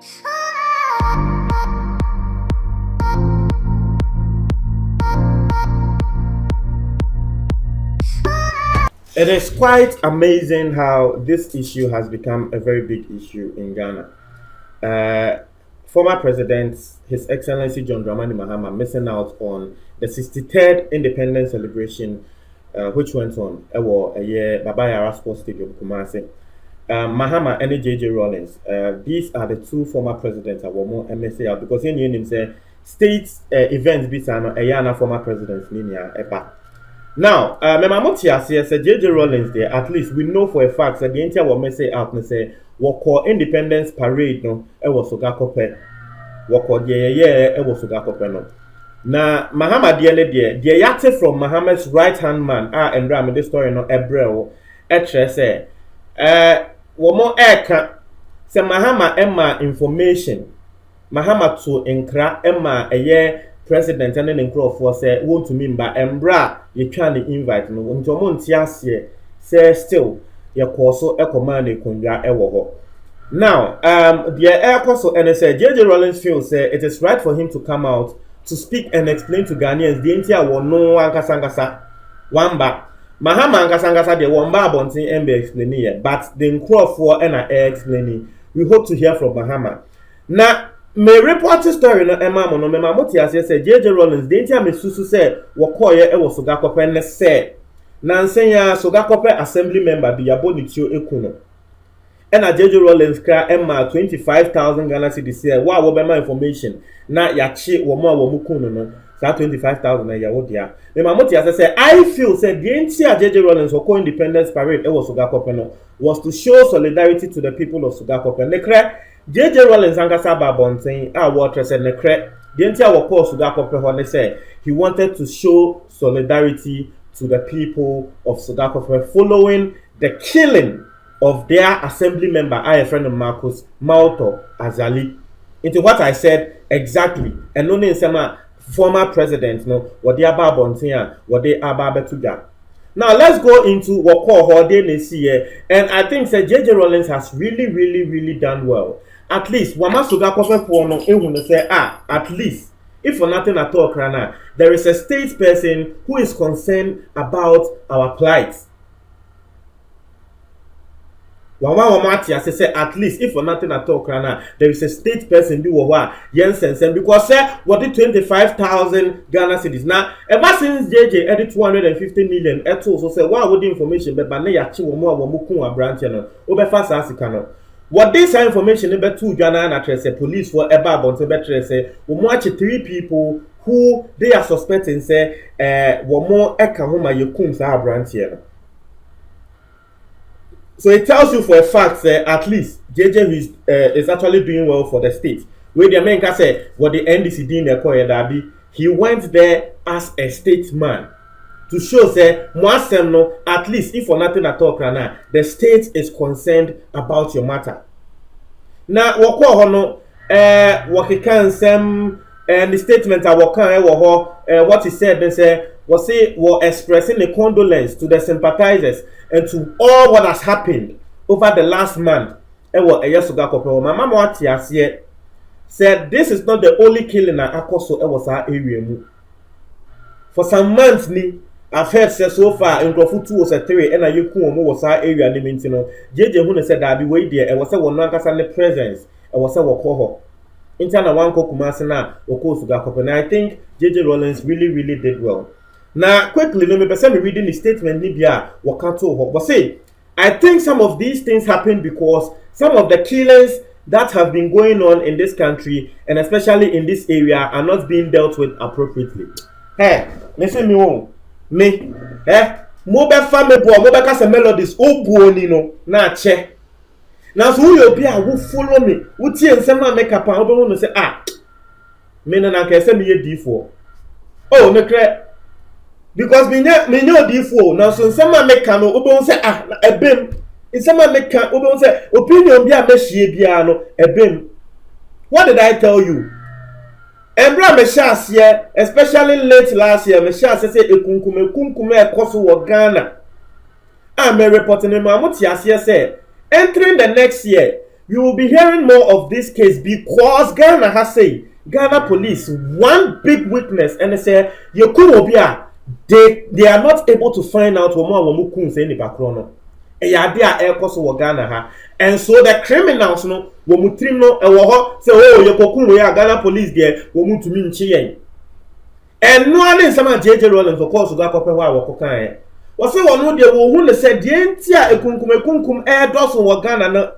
It is quite amazing how this issue has become a very big issue in Ghana. Uh, Former President, His Excellency John Dramani Mahama, missing out on the 63rd independence celebration, which went on a year Baba Yara Sports Stadium, Kumasi. Mahama and JJ Rawlings, these are the two former presidents that were more MSA out because in him say state events, Bisano, a yana former presidents, Ninia, Epa. Now, Memamotia says JJ Rawlings there, at least we know for a fact that the entire will say out and say, what call independence parade, no, it was Sogakope. What called it was Sogakope, no. Now, Mahama the yate from Mahama's right hand man, and Ram, this story, no, Ebreo, say, one more air say Mahama Emma information. Mahama to enkra Emma a year. President and then for say want to mean by embra you can invite no nto mo ntiase say still your course e command e kundwa e wo ho. Now the air course and say JJ Rawlings feels say it is right for him to come out to speak and explain to Ghanaians the entire wo no ankasangasa wamba Mahama ankasangasa the wamba abontin embe explain here but the crowd for and explaining we hope to hear from Mahama. Now me report story no Emma no me mamoti ase say JJ Rawlings dey tia me susu say wo koye e wo Sogakope ne say na nsenya Sogakope assembly member bi yabo ni tio ekuno e na JJ Rawlings kra Emma 25,000 Ghana cedis say wa wo be ma information na ya chi wo mo a wo mukunu no sa 25,000 na ya wo dia me mamoti ase say I feel say the entire JJ Rawlings wo independence parade e wo Sogakope no was to show solidarity to the people of Sogakope ne kra JJ Rawlings ankasa babonten a water said nekre the entire work Sogakope ho say he wanted to show solidarity to the people of Sogakope following the killing of their assembly member our friend Marcus Malto Azali. Into what I said exactly and no name sama former president no what they babonten what they ababetuga. Now let's go into what call here and I think that JJ Rawlings has really done well. At least wama Sogakope for no ehun say at least if for nothing at all krana there is a state person who is concerned about our plight. Wama say at least if for nothing at all krana there is a state person do wa yensen because say what the 25,000 Ghana cedis now ever since JJ edit 250 million eto so say why would the information be na ya chi wo mo a wo mukun abrante no obefa sa asika no. What this information about two Ghana and police for about say we watch 3 people who they are suspecting say were more eka homa yekum sa brand here. So it tells you for a fact that at least JJ is actually doing well for the state. Where the men can say what the NDC did in the he went there as a statesman to show say Mwasem no at least if for nothing at all krana the state is concerned about your matter. Now wako hono wakikan sem and the statement I wakan what he said they say was say were expressing a condolence to the sympathizers and to all what has happened over the last month. Sogakope my mama wati said this is not the only killing na akoso was our area. For some months ni I've heard say so far in Grofu 2 was a 3 and you come was our area limit no JJ Hune said that be way there and was a one ankasa presence and was a wako interna one ko Kumasi na wako Sogakope and I think JJ Rawlings really did well. Now quickly no me person reading the statement ni bia wakato ho but say I think some of these things happen because some of the killings that have been going on in this country and especially in this area are not being dealt with appropriately. Hey, listen me mo be fa me bo mo be ka se melodies o buoni no na che na so you be a wo follow me wo tie nsem na make up o be no say me na ka se me ye d4 oh me kre because me nya d4 na so nsem na make no o be say ebem nsem na make o be say opinion bi a be hie bia no ebem. What did I tell you? Embra me chance here, especially late last year, me chance say ekunkume ekoso wo Ghana. Me reporting me amuti here say entering the next year, You will be hearing more of this case because Ghana has said, Ghana police, one big weakness, and they say, they are not able to find out what Kun say in Bakrono. Ghana ha. And so the criminals no womutrim no say, oh, Yokokun we are Ghana police there, womutumin chien. And no one in some JJ Rollins, of course, got up and wakokan. Was say one no dear who said, Dientia a kunkum air dozen wa Ghana no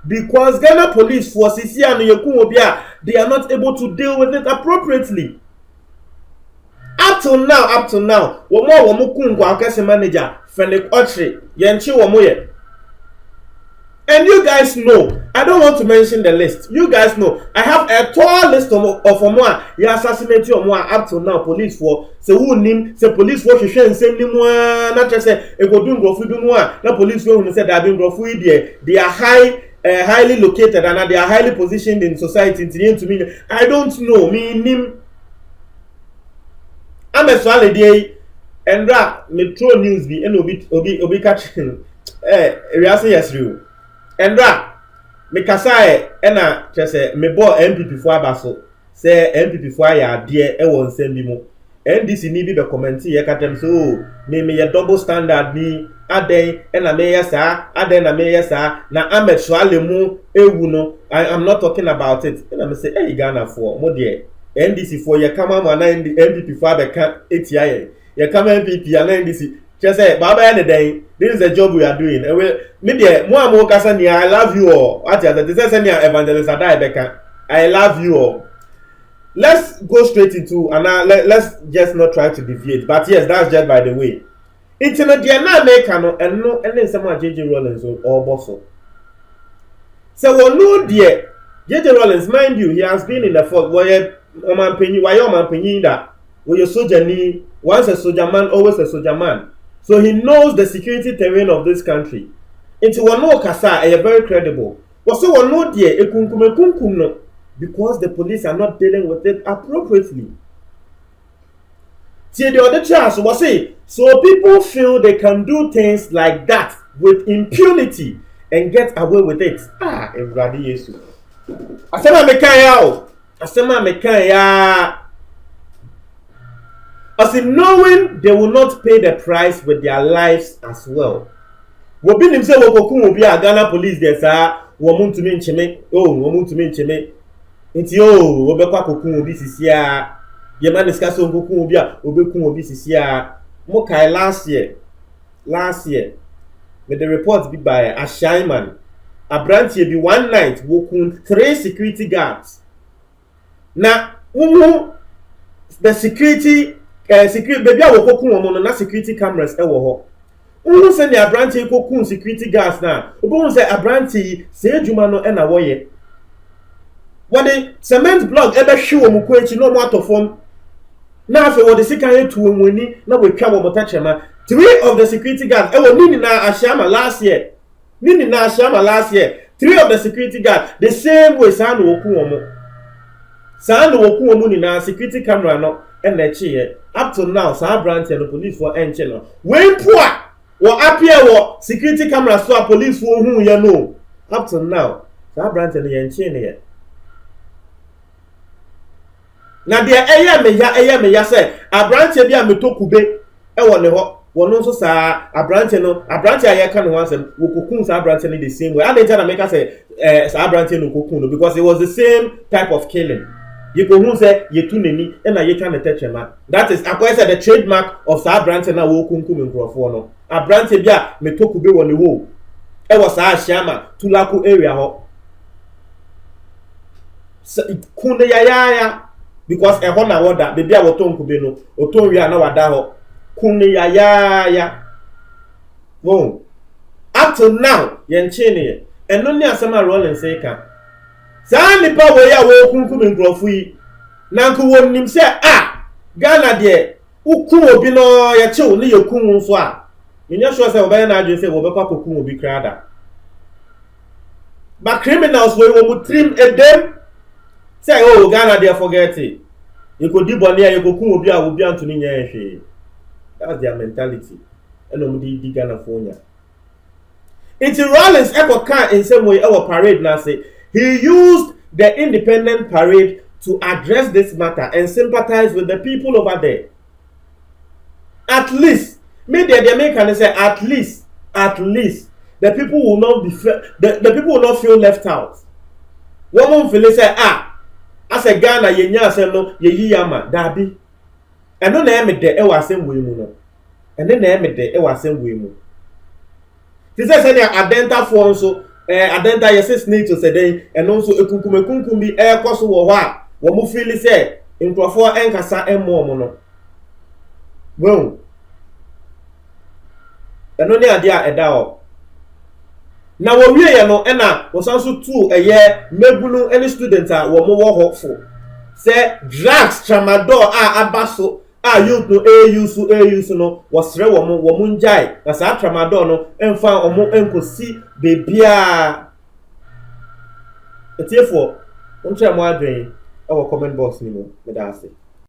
because Ghana police forces here and Yokumobia, they are not able to deal with it appropriately. Up till now, Womukun Wakasi manager, Fenwick Autry, Yanchi Womoye. And you guys know, I don't want to mention the list. You guys know, I have a tall list of Omoa. You assassinate Omoa up till now. Police for say who name say police for Shishan same name not just say a go doing grofu do no police who said they have been grofu there. They are highly located and they are highly positioned in society. To me, I don't know. Me name. I'm a solid day and Metro News be and obi catching. Yes, you. Endra me kasa na chese me bo MPP fo abaso say MPP fo ya de e won nsem bi mu NDC ni bi be comment ye katem so me ye double standard ni aden na me yes aden na me yes na Ahmed Swale mu ewu no I am not talking about it na me say hey Ghana for mo de NDC for ye kama ma na MPP fo abeka etia ye kama MPP ya na NDC just say baba ya den this is the job we are doing. Media, more Kasania, I love you all. What is the evangelist I love you all. Let's go straight into and let's just not try to deviate. But yes, that's just by the way. Internet DNA make and no and then someone JJ Rollins or Bosso. So no dear JJ Rollins, mind you, he has been in the fort where Oman Penny, why Oman Penny that where your soldier need once a soldier man, always a soldier man. So he knows the security terrain of this country. Into one no kasa, very credible. But so one no dear, no, because the police are not dealing with it appropriately. See the other chance was say, so people feel they can do things like that with impunity and get away with it. Everybody yes. Asema mekaya. As in knowing they will not pay the price with their lives as well. Wobi nim say wokokun obi a Ghana police there sir, womun tumi ncheme, womun tumi ncheme. Nti wobekwa kokun obi sisia. Ye man discuss kokun obi a obekun obi sisia. Mo kai last year with the reports be by Ashaiman, Abrantie be one night wokun 3 security guards. Na the security baby a wokokun omo na security cameras e wo ho. Who say the Abrantie kokun security guards na. Obo say Abrantie say adwuma no e na wo ye. What the cement block e be hwe omo ko echi no mo atofom. Na afi wo the sikan etu omoni na we twa wo motachema. 3 of the security guards e wo nini na Ashama last year. 3 of the security guards the same way sa no okun omo. Sa no okun omo ni na security camera no and the up to now, some branch and the police for channel. When poor or appear or security camera so police for whom you know. Up to now, some branch and the chain. Now, dear me ya say, a branch of ya metokube, a one also sa a branch I can once and Wukukun sa branch the same way. I didn't make us say sa branch no Kukuno because it was the same type of killing. You go say you too many and you trying to touch him. That is the trademark of Sa Branton na wo kunkum nkrofo no. A Branton bia metokube won the wo. E was Sa Shama Tulaku area ho. So kunde ya because e ho na woda be bia woton kube no. Oton wi na wada ho. Kunde ya. Wo. Up to now yen chene and no ni asema Rollins say kan. Saa nipa wo ya wo kunkum nkrofo yi nanku won nim se Ghana de ukun obi no ya chew ne yakun nso a nya sure say obaye na adwe say wo bekwa kokun obi krada but criminals wo mu trim edem say Ghana de forget it you go di bone ya yakun obi a obi antuni nya ehwe. That's their mentality eno mu di Ghana for nya Until Rawlings echo can in some way our parade now say he used the independent parade to address this matter and sympathize with the people over there. At least, maybe the Americans say at least, the people will not be the people will not feel left out. One month feel say as a Ghana yenya asem no ye yama dabi. And no na me de e wa asem we mu no. And then na me de e wa asem we mu. Ti say na adenta fo nso adenta yes snake to say den and also ekunkum bi e koso wo ho a wo mu feel say nkrofo enkasa emmo mo no. Well, eno ne ade a eda o na wo wie ye no na wo sanso tu eye mebunu any student a wo mo wo ho fo say drugs tramadol abaso youth no use no wasre wo mo njai na sa tramadol no emfa omo enkosi bebia etiefo ontre mo adwen e wo comment box ni mo me da ase.